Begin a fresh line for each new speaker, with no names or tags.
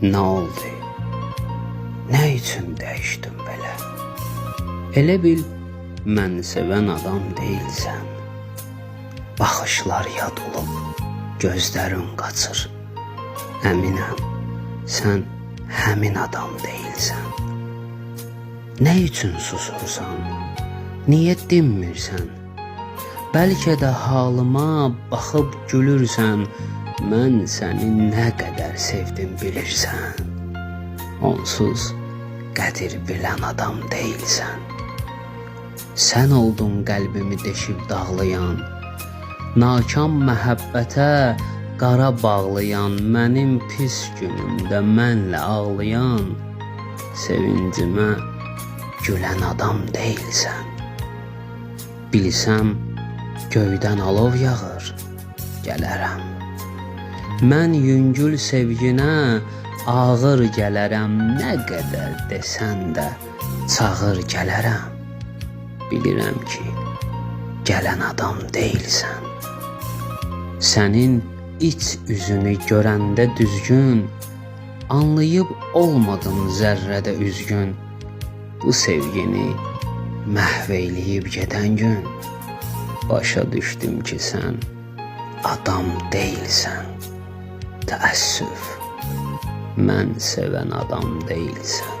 Nə oldu? Nə üçün dəyişdin belə? Elə bil mən sevən adam deyilsən. Baxışlar yad olub, gözlərin qaçır. Əminəm, sən həmin adam deyilsən. Nə üçün susursan? Niyə dinmirsən? Bəlkə də halıma baxıb gülürsən. Mən səni nə qədər sevdim bilirsən. Onsuz qədir bilən adam deyilsən. Sən oldun qəlbimi deşib dağlayan, nakam məhəbbətə qara bağlayan, mənim pis günümdə mənlə ağlayan, sevincimə gülən adam deyilsən. Bilsəm göydən alov yağır, gələrəm. Mən yüngül sevginə ağır gələrəm, nə qədər desən də çağır gələrəm. Bilirəm ki, gələn adam deyilsən. Sənin iç üzünü görəndə düzgün, anlayıb olmadım zərrədə üzgün. Bu sevgini məhv eyləyib gedən gün, başa düşdüm ki, sən adam deyilsən. Təəssüf, mən sevən adam deyilsən.